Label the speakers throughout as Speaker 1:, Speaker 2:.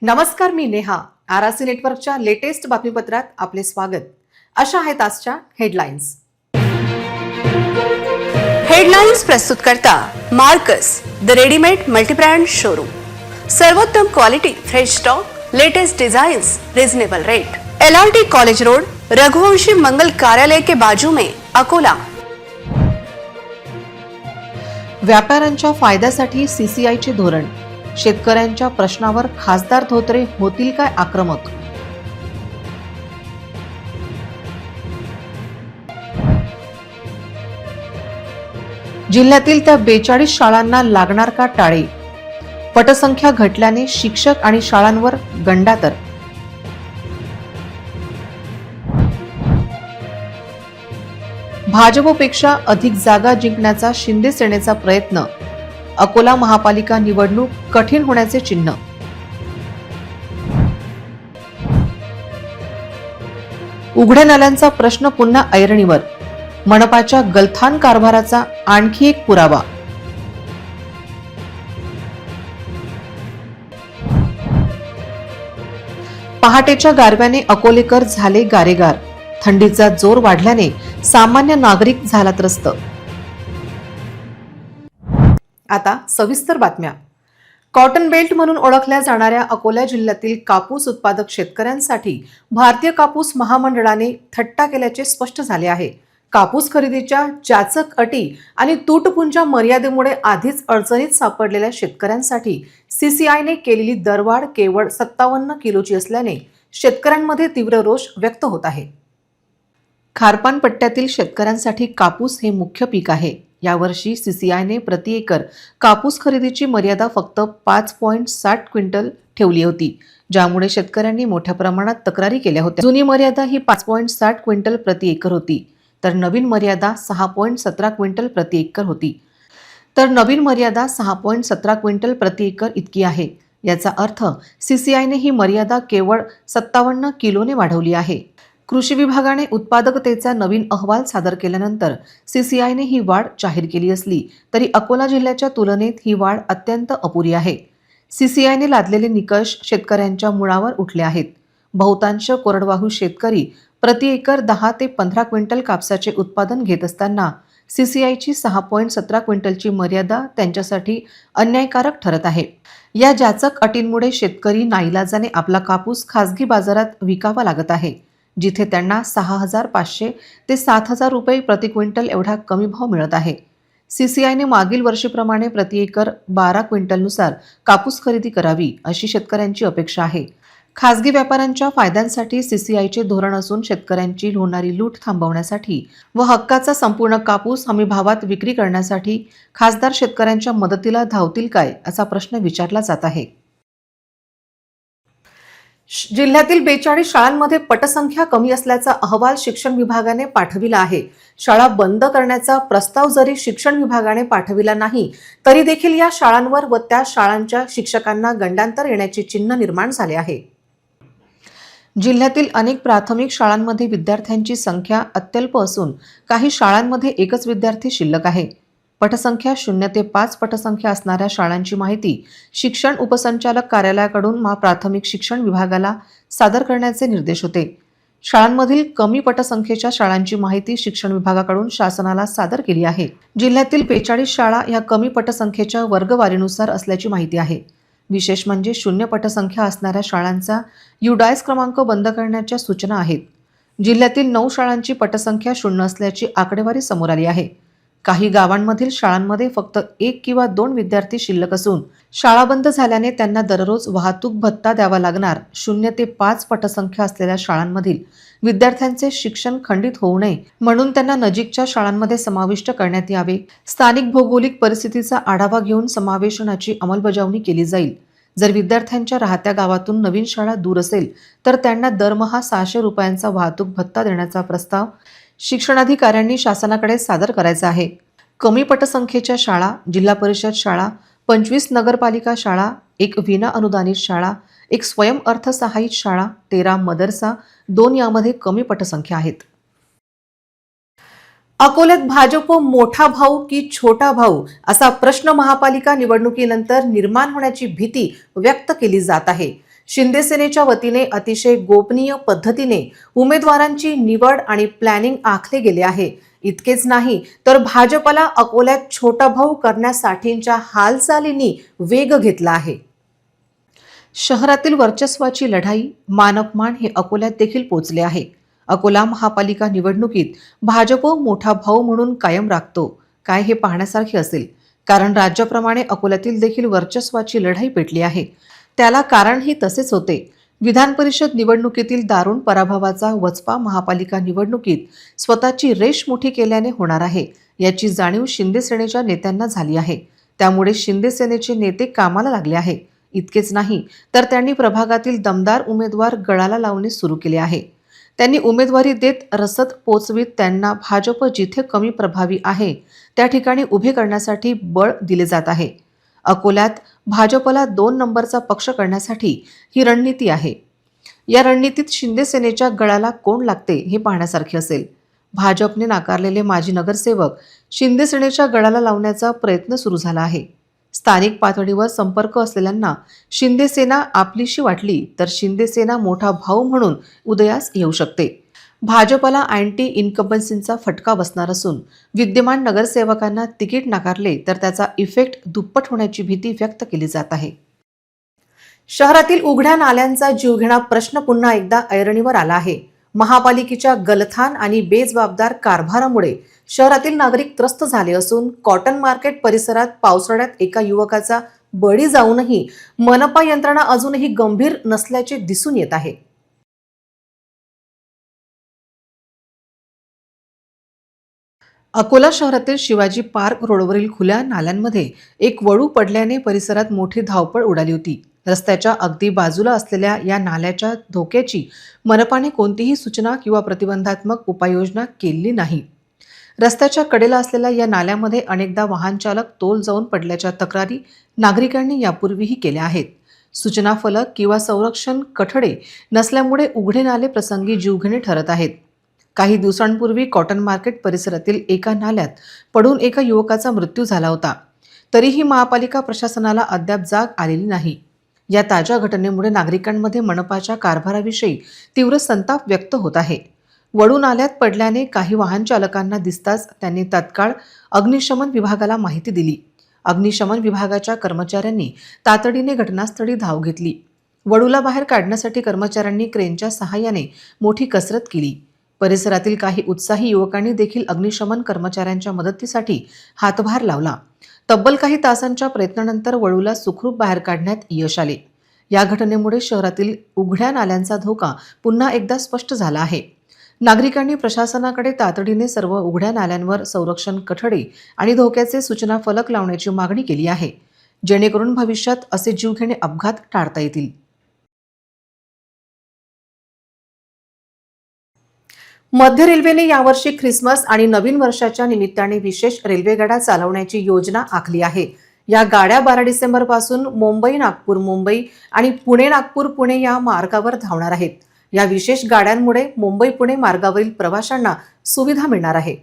Speaker 1: नमस्कार, मी नेहा. आरआरसी नेटवर्कच्या लेटेस्ट बातमीपत्रात आपले स्वागत. अशा आहेत आजच्या हेडलाईन्स.
Speaker 2: हेडलाईन्स प्रस्तुत करता Marcus the readymade multibrand showroom. सर्वोत्तम quality, fresh stock, latest designs, reasonable rate. LRT college road, Raghuvanshi मंगल कार्यालय के बाजू में, अकोला.
Speaker 1: व्यापाऱ्यांच्या फायद्यासाठी CCIचे धोरण. शेतकऱ्यांच्या प्रश्नावर खासदार धोत्रे होतील काय आक्रमक. जिल्ह्यातील त्या 42 शाळांना लागणार का टाळे. पटसंख्या घटल्याने शिक्षक आणि शाळांवर गंडातर. भाजपपेक्षा अधिक जागा जिंकण्याचा शिंदे सेनेचा प्रयत्न. अकोला महापालिका निवडणूक कठीण होण्याचे चिन्ह. उघड्या नाल्यांचा प्रश्न पुन्हा ऐरणीवर. मनपाच्या गलथान कारभाराचा आणखी एक पुरावा. पहाटेच्या गारव्याने अकोलेकर झाले गारेगार. थंडीचा जोर वाढल्याने सामान्य नागरिक झाला त्रस्त. आता सविस्तर बातम्या. कॉटन बेल्ट म्हणून ओळखल्या जाणाऱ्या अकोला जिल्ह्यातील कापूस उत्पादक शेतकऱ्यांसाठी भारतीय कापूस महामंडळाने थट्टा केल्याचे स्पष्ट झाले आहे. कापूस खरेदीच्या जाचक अटी आणि तूटपुंजा मर्यादेमुळे आधीच अडचणीत सापडलेल्या शेतकऱ्यांसाठी CCIने केलेली दरवाढ केवळ 57 किलोची असल्याने शेतकऱ्यांमध्ये तीव्र रोष व्यक्त होत आहे. खारपान पट्ट्यातील शेतकऱ्यांसाठी कापूस हे मुख्य पीक आहे. यावर्षी CCIने प्रति एकर कापूस खरेदीची मर्यादा फक्त 5.60 क्विंटल ठेवली होती, ज्यामुळे शेतकऱ्यांनी मोठ्या प्रमाणात तक्रारी केल्या होत्या. जुनी मर्यादा ही 5.60 क्विंटल प्रति एकर होती, तर नवीन मर्यादा 6.17 क्विंटल प्रति एकर होती. इतकी आहे. याचा अर्थ CCIने ही मर्यादा केवळ 57 किलोने वाढवली आहे. कृषी विभागाने उत्पादकतेचा नवीन अहवाल सादर केल्यानंतर CCIने ही वाढ जाहीर केली असली तरी अकोला जिल्ह्याच्या तुलनेत ही वाढ अत्यंत अपुरी आहे. CCIने लादलेले निकष शेतकऱ्यांच्या मुळावर उठले आहेत. बहुतांश कोरडवाहू शेतकरी प्रति एकर 10 ते 15 क्विंटल कापसाचे उत्पादन घेत असताना CCIची 6.17 क्विंटलची मर्यादा त्यांच्यासाठी अन्यायकारक ठरत आहे. या जाचक अटींमुळे शेतकरी नाईलाजाने आपला कापूस खासगी बाजारात विकावा लागत आहे, जिथे त्यांना 6,500 ते 7,000 रुपये प्रति क्विंटल एवढा कमी भाव मिळत आहे. CCIने मागील वर्षीप्रमाणे प्रति एकर 12 क्विंटलनुसार कापूस खरेदी करावी अशी शेतकऱ्यांची अपेक्षा आहे. खासगी व्यापाऱ्यांच्या फायद्यांसाठी CCIचे धोरण असून शेतकऱ्यांची होणारी लूट थांबवण्यासाठी व हक्काचा संपूर्ण कापूस हमी भावात विक्री करण्यासाठी खासदार शेतकऱ्यांच्या मदतीला धावतील काय असा प्रश्न विचारला जात आहे. जिल्ह्यातील 42 शाळांमध्ये पटसंख्या कमी असल्याचा अहवाल शिक्षण विभागाने पाठविला आहे. शाळा बंद करण्याचा प्रस्ताव जरी शिक्षण विभागाने पाठविला नाही तरी देखील या शाळांवर व त्या शाळांच्या शिक्षकांना गंडांतर येण्याचे चिन्ह निर्माण झाले आहे. जिल्ह्यातील अनेक प्राथमिक शाळांमध्ये विद्यार्थ्यांची संख्या अत्यल्प असून काही शाळांमध्ये एकच विद्यार्थी शिल्लक आहे. पटसंख्या 0 ते 5 पटसंख्या असणाऱ्या शाळांची माहिती शिक्षण उपसंचालक कार्यालयाकडून प्राथमिक शिक्षण विभागाला सादर करण्याचे निर्देश होते. शाळांमधील कमी पटसंख्येच्या शाळांची माहिती शिक्षण विभागाकडून शासनाला सादर केली आहे. जिल्ह्यातील 42 शाळा या कमी पटसंख्येच्या वर्गवारीनुसार असल्याची माहिती आहे. विशेष म्हणजे 0 पटसंख्या असणाऱ्या शाळांचा UDAIS क्रमांक बंद करण्याच्या सूचना आहेत. जिल्ह्यातील 9 शाळांची पटसंख्या 0 असल्याची आकडेवारी समोर आली आहे. काही गावांमधील शाळांमध्ये फक्त 1 किंवा 2 विद्यार्थी शिल्लक असून शाळा बंद झाल्याने त्यांना दररोज वाहतूक भत्ता द्यावा लागणार. 0 ते 5 पटसंख्या असलेल्या शाळांमधील विद्यार्थ्यांचे शिक्षण खंडित होऊ नये म्हणून त्यांना नजीकच्या शाळांमध्ये समाविष्ट करण्यात यावे. स्थानिक भौगोलिक परिस्थितीचा आढावा घेऊन समावेशनाची अंमलबजावणी केली जाईल. जर विद्यार्थ्यांच्या राहत्या गावातून नवीन शाळा दूर असेल तर त्यांना दरमहा 600 रुपयांचा वाहतूक भत्ता देण्याचा प्रस्ताव शिक्षणाधिकाऱ्यांनी शासनाकडे सादर करायचा आहे. कमी पटसंख्येच्या शाळा, जिल्हा परिषद शाळा, 25 नगरपालिका शाळा, 1 विना अनुदानित शाळा, 1 स्वयं अर्थसहाय्यित शाळा, 13 मदरसा, 2 यामध्ये कमी पटसंख्या आहेत. अकोल्यात भाजप मोठा भाऊ की छोटा भाऊ असा प्रश्न महापालिका निवडणुकीनंतर निर्माण होण्याची भीती व्यक्त केली जात आहे. शिंदे सेनेच्या वतीने अतिशय गोपनीय पद्धतीने उमेदवारांची निवड आणि प्लॅनिंग आखले गेले आहे. इतकेच नाही तर भाजपला अकोल्यात छोटा भाऊ करण्यासाठीच्या हालचालींनी वेग घेतला आहे. शहरातील वर्चस्वाची लढाई मानपमान हे अकोल्यात देखील पोचले आहे. अकोला महापालिका निवडणुकीत भाजप मोठा भाऊ म्हणून कायम राखतो काय हे पाहण्यासारखे असेल. कारण राज्याप्रमाणे अकोल्यातील देखील वर्चस्वाची लढाई पेटली आहे. त्याला कारणही तसेच होते. विधान परिषद निवडणुकीतील दारुण पराभवाचा वचपा महापालिका निवडणुकीत स्वतःची रेष मोठी केल्याने होणार आहे याची जाणीव शिंदे सेनेच्या नेत्यांना झाली आहे. त्यामुळे शिंदे सेनेचे नेते कामाला लागले आहे. इतकेच नाही तर त्यांनी प्रभागातील दमदार उमेदवार गळाला लावणे सुरू केले आहे. त्यांनी उमेदवारी देत रसद पोचवीत त्यांना भाजप जिथे कमी प्रभावी आहे त्या ठिकाणी उभे करण्यासाठी बळ दिले जात आहे. अकोल्यात भाजपला 2 नंबरचा पक्ष करण्यासाठी ही रणनीती आहे. या रणनीतीत शिंदे सेनेच्या गळाला कोण लागते हे पाहण्यासारखे असेल. भाजपने नाकारलेले माजी नगरसेवक शिंदे सेनेच्या गळाला लावण्याचा प्रयत्न सुरू झाला आहे. स्थानिक पातळीवर संपर्क असलेल्यांना शिंदे सेना आपलीशी वाटली तर शिंदे सेना मोठा भाऊ म्हणून उदयास येऊ शकते. भाजपला अँटी इन्कम्बन्सीचा फटका बसणार असून विद्यमान नगरसेवकांना तिकीट नाकारले तर त्याचा इफेक्ट दुप्पट होण्याची भीती व्यक्त केली जात आहे. शहरातील उघड्या नाल्यांचा जीवघेणा प्रश्न पुन्हा एकदा ऐरणीवर आला आहे. महापालिकेच्या गलथान आणि बेजबाबदार कारभारामुळे शहरातील नागरिक त्रस्त झाले असून कॉटन मार्केट परिसरात पावसाळ्यात एका युवकाचा बळी जाऊनही मनपा यंत्रणा अजूनही गंभीर नसल्याचे दिसून येत आहे. अकोला शहरातील शिवाजी पार्क रोडवरील खुल्या नाल्यांमध्ये एक वळू पडल्याने परिसरात मोठी धावपळ उडाली होती. रस्त्याच्या अगदी बाजूला असलेल्या या नाल्याच्या धोक्याची मनपाने कोणतीही सूचना किंवा प्रतिबंधात्मक उपाययोजना केली नाही. रस्त्याच्या कडेला असलेल्या या नाल्यामध्ये अनेकदा वाहन चालक तोल जाऊन पडल्याच्या तक्रारी नागरिकांनी यापूर्वीही केल्या आहेत. सूचना फलक किंवा संरक्षण कठडे नसल्यामुळे उघडे नाले प्रसंगी जीवघेणे ठरत आहेत. काही दिवसांपूर्वी कॉटन मार्केट परिसरातील एका नाल्यात पडून एका युवकाचा मृत्यू झाला होता. तरीही महापालिका प्रशासनाला अद्याप जाग आलेली नाही. या ताज्या घटनेमुळे नागरिकांमध्ये मनपाच्या कारभाराविषयी तीव्र संताप व्यक्त होत आहे. वळू नाल्यात पडल्याने काही वाहन चालकांना दिसताच त्यांनी तात्काळ अग्निशमन विभागाला माहिती दिली. अग्निशमन विभागाच्या कर्मचाऱ्यांनी तातडीने घटनास्थळी धाव घेतली. वळूला बाहेर काढण्यासाठी कर्मचाऱ्यांनी क्रेनच्या सहाय्याने मोठी कसरत केली. परिसरातील काही उत्साही युवकांनी देखील अग्निशमन कर्मचाऱ्यांच्या मदतीसाठी हातभार लावला. तब्बल काही तासांच्या प्रयत्नानंतर वळूला सुखरूप बाहेर काढण्यात यश आले. या घटनेमुळे शहरातील उघड्या नाल्यांचा धोका पुन्हा एकदा स्पष्ट झाला आहे. नागरिकांनी प्रशासनाकडे तातडीने सर्व उघड्या नाल्यांवर संरक्षण कठडे आणि धोक्याचे सूचना फलक लावण्याची मागणी केली आहे, जेणेकरून भविष्यात असे जीवघेणे अपघात टाळता येतील. मध्य रेल्वेने यावर्षी ख्रिसमस आणि नवीन वर्षाच्या निमित्ताने विशेष रेल्वेगाड्या चालवण्याची योजना आखली आहे. या गाड्या 12 डिसेंबर पासून मुंबई नागपूर मुंबई आणि पुणे नागपूर पुणे या मार्गावर धावणार आहेत. या विशेष गाड्यांमुळे मुंबई पुणे मार्गावरील प्रवाशांना सुविधा मिळणार आहे.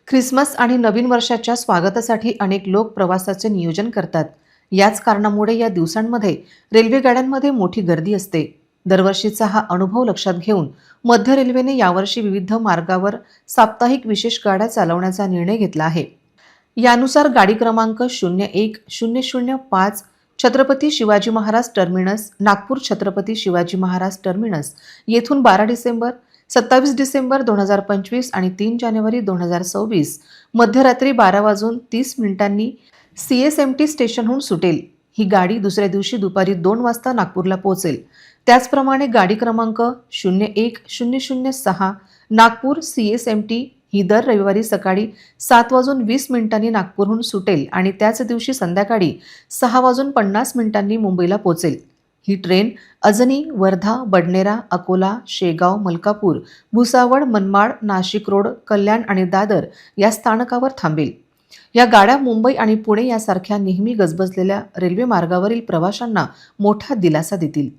Speaker 1: ख्रिसमस आणि नवीन वर्षाच्या स्वागतासाठी अनेक लोक प्रवासाचे नियोजन करतात. याच कारणामुळे या दिवसांमध्ये रेल्वे गाड्यांमध्ये मोठी गर्दी असते. दरवर्षीचा हा अनुभव लक्षात घेऊन मध्य रेल्वेने यावर्षी विविध मार्गावर साप्ताहिक विशेष गाड्या चालवण्याचा निर्णय घेतला आहे. यानुसार गाडी क्रमांक 010005 छत्रपती शिवाजी महाराज टर्मिनस नागपूर छत्रपती शिवाजी महाराज टर्मिनस येथून 12 डिसेंबर 27 डिसेंबर 2025 आणि 3 जानेवारी 2026 मध्यरात्री 12:30 CSMT स्टेशनहून सुटेल. ही गाडी दुसऱ्या दिवशी दुपारी 2 वाजता नागपूरला पोहोचेल. त्याचप्रमाणे गाडी क्रमांक 01006 नागपूर CSMT ही दर रविवारी सकाळी 7:20 नागपूरहून सुटेल आणि त्याच दिवशी संध्याकाळी 6:50 मुंबईला पोहोचेल. ही ट्रेन अजनी, वर्धा, बडनेरा, अकोला, शेगाव, मलकापूर, भुसावळ, मनमाड, नाशिक रोड, कल्याण आणि दादर या स्थानकावर थांबेल. या गाड्या मुंबई आणि पुणे यासारख्या नेहमी गजबजलेल्या रेल्वे मार्गावरील प्रवाशांना मोठा दिलासा देतील.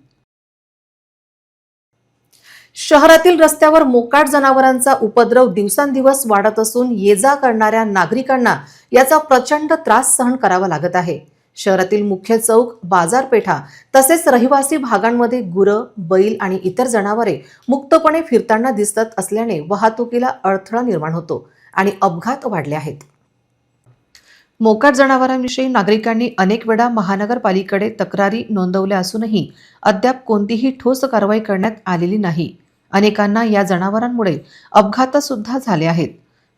Speaker 1: शहरातील रस्त्यावर मोकाट जनावरांचा उपद्रव दिवसांदिवस वाढत असून ये जा करणाऱ्या नागरिकांना याचा प्रचंड त्रास सहन करावा लागत आहे. शहरातील मुख्य चौक, बाजारपेठा तसेच रहिवासी भागांमध्ये गुरं, बैल आणि इतर जनावरे मुक्तपणे फिरताना दिसत असल्याने वाहतुकीला अडथळा निर्माण होतो आणि अपघात वाढले आहेत. मोकाट जनावरांविषयी नागरिकांनी अनेक वेळा महानगरपालिकेकडे तक्रारी नोंदवल्या असूनही अद्याप कोणतीही ठोस कारवाई करण्यात आलेली नाही. अनेकांना या जनावरांमुळे अपघात सुद्धा झाले आहेत.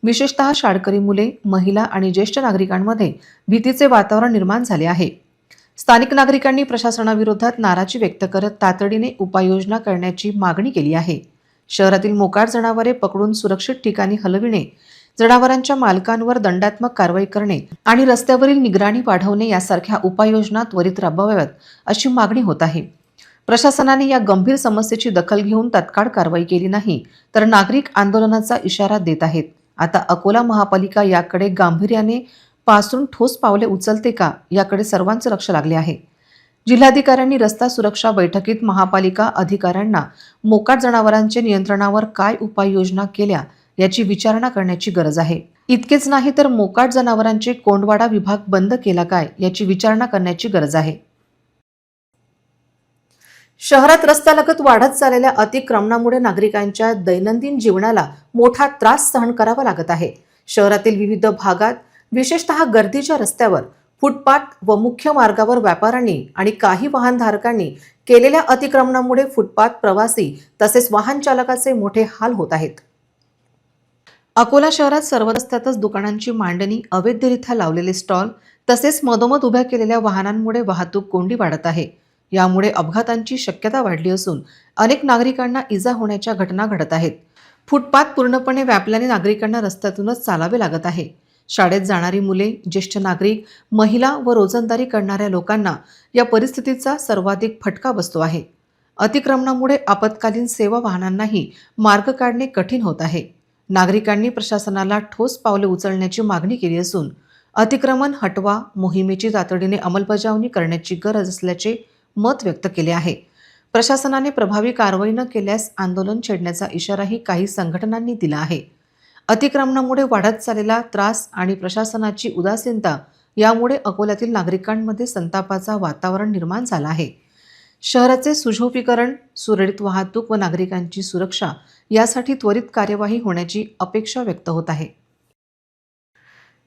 Speaker 1: विशेषतः शाळकरी मुले, महिला आणि ज्येष्ठ नागरिकांमध्ये भीतीचे वातावरण निर्माण झाले आहे. स्थानिक नागरिकांनी प्रशासनाविरोधात नाराजी व्यक्त करत तातडीने उपाययोजना करण्याची मागणी केली आहे. शहरातील मोकाट जनावरे पकडून सुरक्षित ठिकाणी हलविणे, जनावरांच्या मालकांवर दंडात्मक कारवाई करणे आणि रस्त्यावरील निगराणी वाढवणे यासारख्या उपाययोजना त्वरित राबवाव्यात अशी मागणी होत आहे. प्रशासनाने या गंभीर समस्येची दखल घेऊन तात्काळ कारवाई केली नाही तर नागरिक आंदोलनाचा इशारा देत आहेत. आता अकोला महापालिका याकडे गांभीर्याने पासून ठोस पावले उचलते का याकडे सर्वांचे लक्ष लागले आहे. जिल्हाधिकाऱ्यांनी रस्ता सुरक्षा बैठकीत महापालिका अधिकाऱ्यांना मोकाट जनावरांचे नियंत्रणावर काय उपाययोजना केल्या याची विचारणा करण्याची गरज आहे. इतकेच नाही तर मोकाट जनावरांचे कोंडवाडा विभाग बंद केला काय याची विचारणा करण्याची गरज आहे. शहरात रस्त्यालगत वाढत चाललेल्या अतिक्रमणामुळे नागरिकांच्या दैनंदिन जीवनाला मोठा त्रास सहन करावा लागत आहे. शहरातील विविध भागात विशेषतः गर्दीच्या रस्त्यावर, फुटपाथ व मुख्य मार्गावर व्यापाऱ्यांनी आणि काही वाहनधारकांनी केलेल्या अतिक्रमणामुळे फुटपाथ, प्रवासी तसेच वाहन चालकाचे मोठे हाल होत आहेत. अकोला शहरात सर्व रस्त्यातच दुकानांची मांडणी, अवैधरित्या लावलेले स्टॉल तसेच मधोमध उभ्या केलेल्या वाहनांमुळे वाहतूक कोंडी वाढत आहे. यामुळे अपघातांची शक्यता वाढली असून अनेक नागरिकांना इजा होण्याच्या घटना घडत आहेत. फुटपाथ पूर्णपणे व्यापल्याने नागरिकांना रस्त्यातूनच चालावे लागत आहे. शाळेत जाणारी मुले, ज्येष्ठ नागरिक, महिला व रोजंदारी करणाऱ्या लोकांना या परिस्थितीचा सर्वाधिक फटका बसतो आहे. अतिक्रमणामुळे आपत्कालीन सेवा वाहनांनाही मार्ग काढणे कठीण होत आहे. नागरिकांनी प्रशासनाला ठोस पावले उचलण्याची मागणी केली असून अतिक्रमण हटवा मोहिमेची तातडीने अंमलबजावणी करण्याची गरज असल्याचे मत व्यक्त केले आहे. प्रशासनाने प्रभावी कारवाई न केल्यास आंदोलन छेडण्याचा इशाराही काही संघटनांनी दिला आहे. अतिक्रमणामुळे वाढत चाललेला त्रास आणि प्रशासनाची उदासीनता यामुळे अकोल्यातील नागरिकांमध्ये संतापाचा वातावरण निर्माण झाला आहे. शहराचे सुशोभीकरण, सुरळीत वाहतूक व नागरिकांची सुरक्षा यासाठी त्वरित कार्यवाही होण्याची अपेक्षा व्यक्त होत आहे.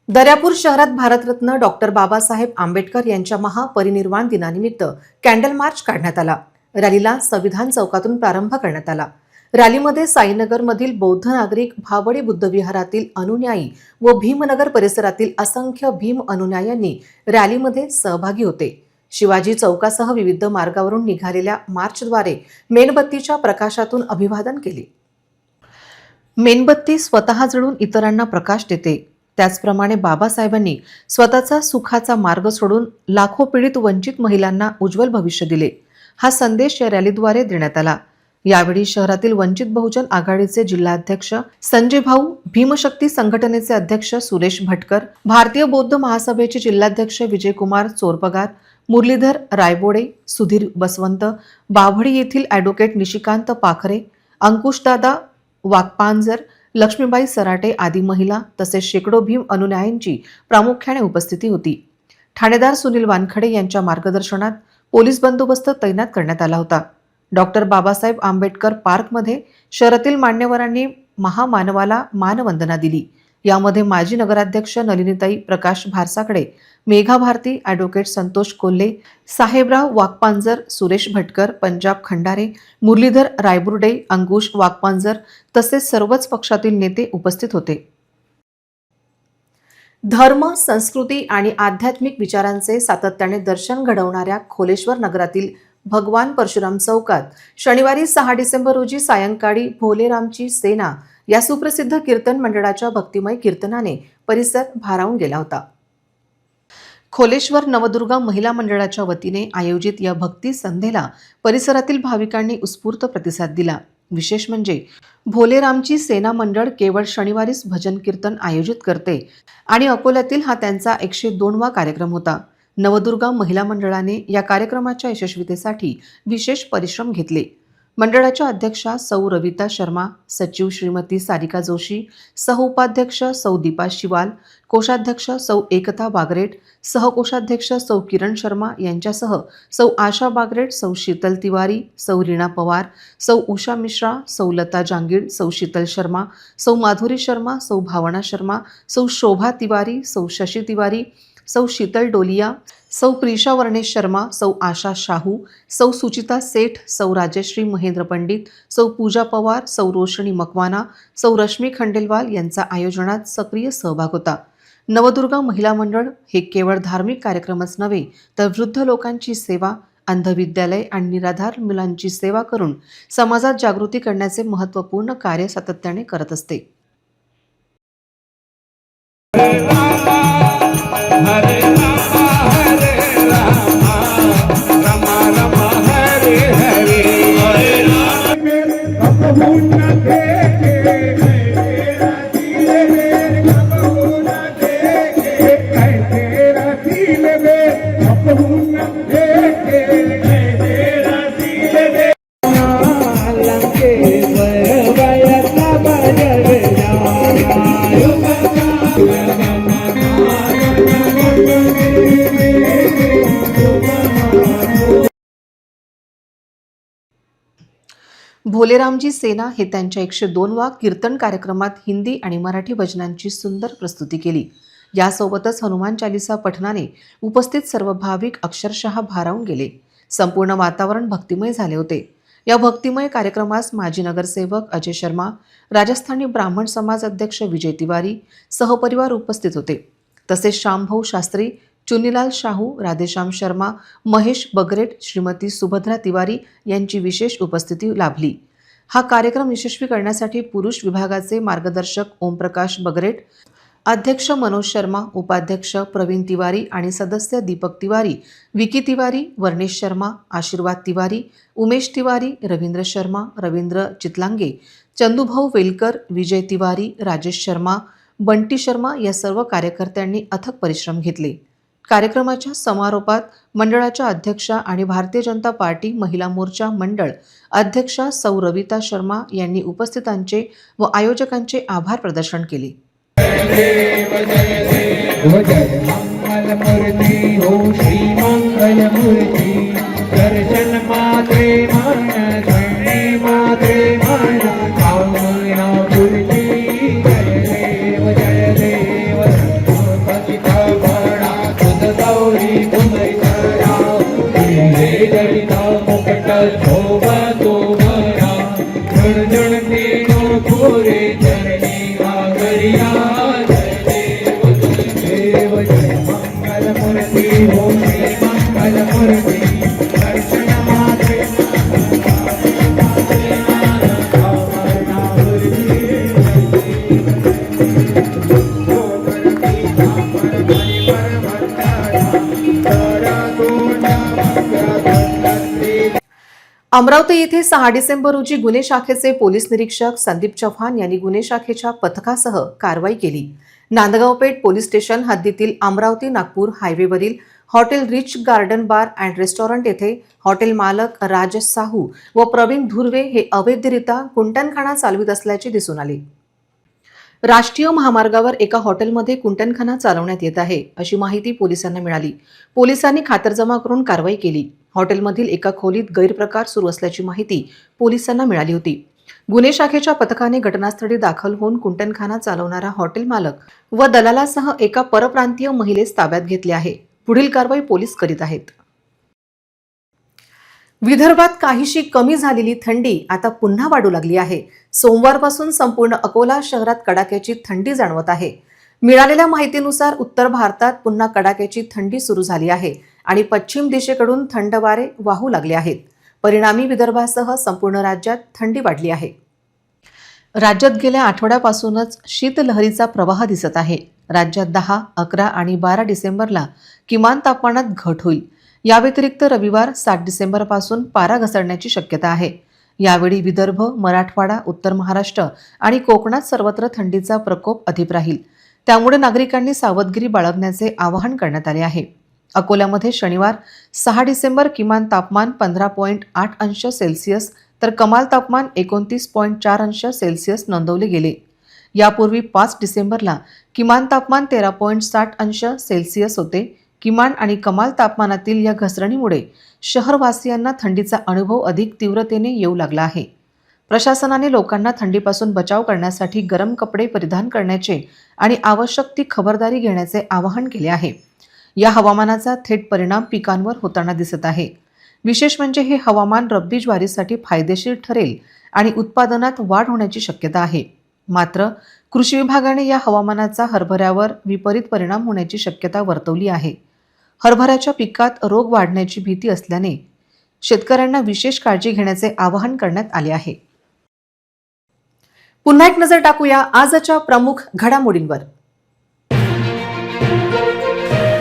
Speaker 1: दर्यापूर शहरात भारतरत्न डॉक्टर बाबासाहेब आंबेडकर यांच्या महापरिनिर्वाण दिनानिमित्त कॅन्डल मार्च काढण्यात आला. रॅलीला संविधान चौकातून प्रारंभ करण्यात आला. रॅलीमध्ये साईनगरमधील बौद्ध नागरिक, भावडी बुद्धविहारातील अनुयायी व भीमनगर परिसरातील असंख्य भीम अनुयायांनी रॅलीमध्ये सहभागी होते. शिवाजी चौकासह विविध मार्गावरून निघालेल्या मार्चद्वारे मेणबत्तीच्या प्रकाशातून अभिवादन केले. मेणबत्ती स्वतः जळून इतरांना प्रकाश देते. त्याचप्रमाणे बाबासाहेबांनी स्वतःचा सुखाचा मार्ग सोडून लाखो पीडित वंचित महिलांना उज्ज्वल भविष्य दिले. हा संदेश या रॅलीद्वारे देण्यात आला. यावेळी शहरातील वंचित बहुजन आघाडीचे जिल्हाध्यक्ष संजय भाऊ, भीमशक्ती संघटनेचे अध्यक्ष सुरेश भटकर, भारतीय बौद्ध महासभेचे जिल्हाध्यक्ष विजयकुमार चोरपगार, मुरलीधर रायबोडे, सुधीर बसवंत, बाभडी येथील ॲडव्होकेट निशिकांत पाखरे, अंकुशदादा वाकपांजर, लक्ष्मीबाई सराटे आदी महिला तसेच शेकडो भीम अनुयायांची प्रामुख्याने उपस्थिती होती. ठाणेदार सुनील वानखडे यांच्या मार्गदर्शनात पोलीस बंदोबस्त तैनात करण्यात आला होता. डॉक्टर बाबासाहेब आंबेडकर पार्कमध्ये शहरातील मान्यवरांनी महामानवाला मानवंदना दिली. यामध्ये माजी नगराध्यक्ष नलिनीताई प्रकाश भारसाकडे, मेघा भारती, ॲडव्होकेट संतोष कोल्हे, साहेबराव वाकपांजर, सुरेश भटकर, पंजाब खंडारे, मुरलीधर रायबुर्डे, अंकुश वाकपांजर तसेच सर्वच पक्षातील नेते उपस्थित होते. धर्म, संस्कृती आणि आध्यात्मिक विचारांचे सातत्याने दर्शन घडवणाऱ्या खोलेश्वर नगरातील भगवान परशुराम चौकात शनिवारी 6 डिसेंबर रोजी सायंकाळी भोलेरामची सेना या सुप्रसिद्ध कीर्तन मंडळाच्या भक्तिमय कीर्तनाने परिसर भारावून गेला होता. खोलेश्वर नवदुर्गा महिला मंडळाच्या वतीने आयोजित या भक्ती संध्येला परिसरातील भाविकांनी उत्स्फूर्त प्रतिसाद दिला. विशेष म्हणजे भोलेरामची सेना मंडळ केवळ शनिवारीच भजन कीर्तन आयोजित करते आणि अकोल्यातील हा त्यांचा 102वा कार्यक्रम होता. नवदुर्गा महिला मंडळाने या कार्यक्रमाच्या यशस्वीतेसाठी विशेष परिश्रम घेतले. मंडळाच्या अध्यक्षा सौ रविता शर्मा, सचिव श्रीमती सारिका जोशी, सहउपाध्यक्ष सौ दीपा शिवाल, कोषाध्यक्ष सौ एकता बागरेट, सहकोषाध्यक्ष सौ किरण शर्मा यांच्यासह सौ आशा बागरेट, सौ शीतल तिवारी, सौ रीना पवार, सौ उषा मिश्रा, सौ लता जांगीड, सौ शीतल शर्मा, सौ माधुरी शर्मा, सौ भावना शर्मा, सौ शोभा तिवारी, सौ शशि तिवारी, सौ शीतल डोलिया, सौ प्रीशा वर्णेश शर्मा, सौ आशा शाहू, सौ सुचिता सेठ, सौ राजश्री महेंद्र पंडित, सौ पूजा पवार, सौ रोशनी मकवाना, सौ रश्मी खंडेलवाल यांचा आयोजनात सक्रिय सहभाग होता. नवदुर्गा महिला मंडळ हे केवळ धार्मिक कार्यक्रमच नव्हे तर वृद्ध लोकांची सेवा, अंधविद्यालय आणि निराधार मुलांची सेवा करून समाजात जागृती करण्याचे महत्त्वपूर्ण कार्य सातत्याने करत असते.
Speaker 3: हरे रामा रामा रामा हरे हरे हरे राम कबहू न देखे तेरा दिल में कबहू न देखे तेरा दिल में कबहू न देखे तेरा दिल में लंके वयता बजर
Speaker 1: भोलेरामजी सेना हे त्यांच्या 102वा कीर्तन कार्यक्रमात हिंदी आणि मराठी भजनांची सुंदर प्रस्तुती केली. यासोबतच हनुमान चालिसा पठणाने उपस्थित सर्व भाविक अक्षरशः भारावून गेले. संपूर्ण वातावरण भक्तिमय झाले होते. या भक्तिमय कार्यक्रमास माजी नगरसेवक अजय शर्मा, राजस्थानी ब्राह्मण समाज अध्यक्ष विजय तिवारी सहपरिवार उपस्थित होते. तसेच श्यामभाऊ शास्त्री, चुनीलाल शाहू, राधेश्याम शर्मा, महेश बगरेट, श्रीमती सुभद्रा तिवारी यांची विशेष उपस्थिती लाभली. हा कार्यक्रम यशस्वी करण्यासाठी पुरुष विभागाचे मार्गदर्शक ओमप्रकाश बगरेट, अध्यक्ष मनोज शर्मा, उपाध्यक्ष प्रवीण तिवारी आणि सदस्य दीपक तिवारी, विकी तिवारी, वर्णेश शर्मा, आशीर्वाद तिवारी, उमेश तिवारी, रवींद्र शर्मा, रवींद्र चितलांगे, चंदूभाऊ वेलकर, विजय तिवारी, राजेश शर्मा, बंटी शर्मा या सर्व कार्यकर्त्यांनी अथक परिश्रम घेतले. कार्यक्रमाच्या समारोपात मंडळाच्या अध्यक्षा आणि भारतीय जनता पार्टी महिला मोर्चा मंडळ अध्यक्षा सौ रविता शर्मा यांनी उपस्थितांचे व आयोजकांचे आभार प्रदर्शन केले.
Speaker 3: जय मंगल मूर्ति हो श्री मंगल मूर्ति दर्शन मात्रे मन धरणी मात्रे मन कामना पूर्ति जय देव पतिता बड़ा खुद गौरी कुमारी जड़िता मुकुट शोभा तो भरा जन जन तीनों पूरे चरणी आगरिया
Speaker 1: अमरावती येथे 6 डिसेंबर रोजी गुन्हे शाखेचे पोलीस निरीक्षक संदीप चव्हाण यांनी गुन्हे शाखेच्या पथकासह कारवाई केली. नांदगाव पेठ पोलीस स्टेशन हद्दीतील अमरावती नागपूर हायवेवरील hotel rich garden bar and restaurant येथे हॉटेल मालक राज साहू व प्रवीण धुर्वे हे अवैधरित्या कुंटणखाना चालवित असल्याचे दिसून आले. राष्ट्रीय महामार्गावर एका हॉटेलमध्ये कुंटणखाना चालवण्यात येत आहे अशी माहिती पोलिसांना मिळाली. पोलिसांनी खातरजमा करून कारवाई केली. हॉटेलमधील एका खोलीत गैरप्रकार सुरू असल्याची माहिती पोलिसांना मिळाली होती. गुन्हे शाखेच्या पथकाने घटनास्थळी दाखल होऊन कुंटणखाना चालवणारा हॉटेल मालक व दलालासह एका परप्रांतीय महिलेस ताब्यात घेतले आहे. पुढील कारवाई पोलीस करीत आहेत. विदर्भात काहीशी कमी झालेली थंडी आता पुन्हा वाढू लागली आहे. सोमवारपासून संपूर्ण अकोला शहरात कडाक्याची थंडी जाणवत आहे. मिळालेल्या माहितीनुसार उत्तर भारतात पुन्हा कडाक्याची थंडी सुरू झाली आहे आणि पश्चिम दिशेकडून थंड वारे वाहू लागले आहेत. परिणामी विदर्भासह संपूर्ण राज्यात थंडी वाढली आहे. राज्यात गेल्या आठवड्यापासूनच शीतलहरीचा प्रवाह दिसत आहे. राज्यात 10, 11 आणि 12 डिसेंबरला किमान तापमानात घट होईल. या व्यतिरिक्त रविवार 7 डिसेंबरपासून पारा घसरण्याची शक्यता आहे. यावेळी विदर्भ, मराठवाडा, उत्तर महाराष्ट्र आणि कोकणात सर्वत्र थंडीचा प्रकोप अधिक राहील. त्यामुळे नागरिकांनी सावधगिरी बाळगण्याचे आवाहन करण्यात आले आहे. अकोल्यामध्ये शनिवार 6 डिसेंबर किमान तापमान 15.8 अंश सेल्सिअस तर कमाल तापमान 29.4 अंश सेल्सिअस नोंदवले गेले. यापूर्वी 5 डिसेंबरला किमान तापमान 13.60 अंश सेल्सिअस होते. किमान आणि कमाल तापमानातील या घसरणीमुळे शहरवासियांना थंडीचा अनुभव अधिक तीव्रतेने येऊ लागला आहे. प्रशासनाने लोकांना थंडीपासून बचाव करण्यासाठी गरम कपडे परिधान करण्याचे आणि आवश्यक ती खबरदारी घेण्याचे आवाहन केले आहे. या हवामानाचा थेट परिणाम पिकांवर होताना दिसत आहे. विशेष म्हणजे हे हवामान रब्बी ज्वारीसाठी फायदेशीर ठरेल आणि उत्पादनात वाढ होण्याची शक्यता आहे. मात्र कृषी विभागाने या हवामानाचा हरभऱ्यावर विपरीत परिणाम होण्याची शक्यता वर्तवली आहे. हरभऱ्याच्या पिकात रोग वाढण्याची भीती असल्याने शेतकऱ्यांना विशेष काळजी घेण्याचे आवाहन करण्यात आले आहे. पुन्हा एक नजर टाकूया आजच्या प्रमुख घडामोडींवर.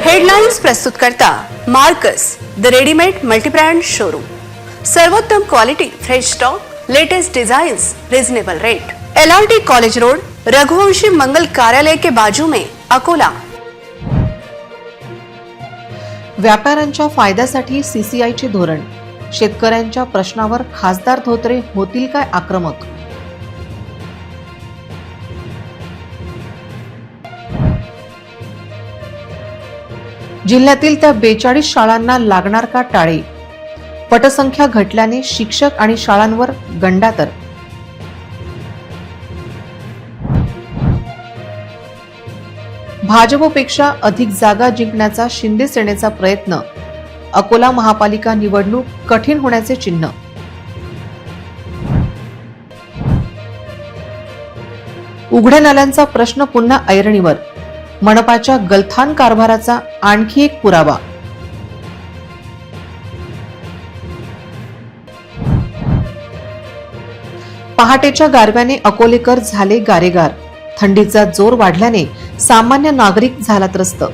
Speaker 2: हेडलाईन्स प्रस्तुत करता Marcus the readymade multibrand showroom. सर्वोत्तम quality, fresh stock, latest designs, reasonable rate. LRT college road, Raghuvanshi मंगल कार्यालय के बाजू में, अकोला.
Speaker 1: व्यापाऱ्यांच्या फायद्यासाठी CCIचे धोरण. शेतकऱ्यांच्या प्रश्नावर खासदार धोत्रे होतील काय आक्रमक? जिल्ह्यातील त्या 42 शाळांना लागणार का टाळे? पटसंख्या घटल्याने शिक्षक आणि शाळांवर गंडातर. भाजपपेक्षा अधिक जागा जिंकण्याचा शिंदे सेनेचा प्रयत्न. अकोला महापालिका निवडणूक कठीण होण्याचे चिन्ह. उघड्या नाल्यांचा प्रश्न पुन्हा ऐरणीवर. मनपाच्या गलथान कारभाराचा आणखी एक पुरावा. पहाटेच्या गारव्याने अकोलेकर झाले गारेगार. थंडीचा जोर वाढल्याने सामान्य नागरिक झाला त्रस्त.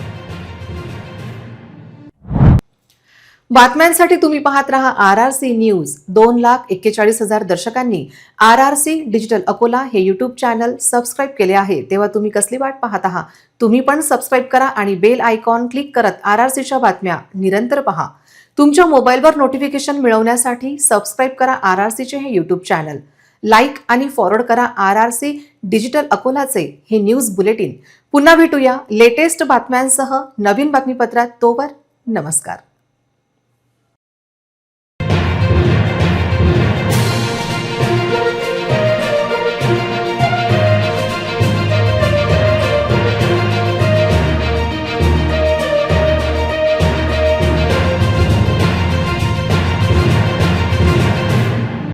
Speaker 1: बातम्यांसाठी तुम्ही पाहत रहा RRC news. 2,41,000 दर्शकांनी RRC digital Akola हे युट्यूब चॅनल सबस्क्राईब केले आहे. तेव्हा तुम्ही कसली वाट पाहत आहात? तुम्ही पण सबस्क्राईब करा आणि बेल आयकॉन क्लिक करत RRCच्या बातम्या निरंतर पहा. तुमच्या मोबाईलवर नोटिफिकेशन मिळवण्यासाठी सबस्क्राईब करा RRCचे हे युट्यूब चॅनल. लाईक आणि फॉरवर्ड करा RRC डिजिटल अकोलाचे हे न्यूज बुलेटिन. पुन्हा भेटूया लेटेस्ट बातम्यांसह नवीन बातमीपत्रात. तोवर नमस्कार.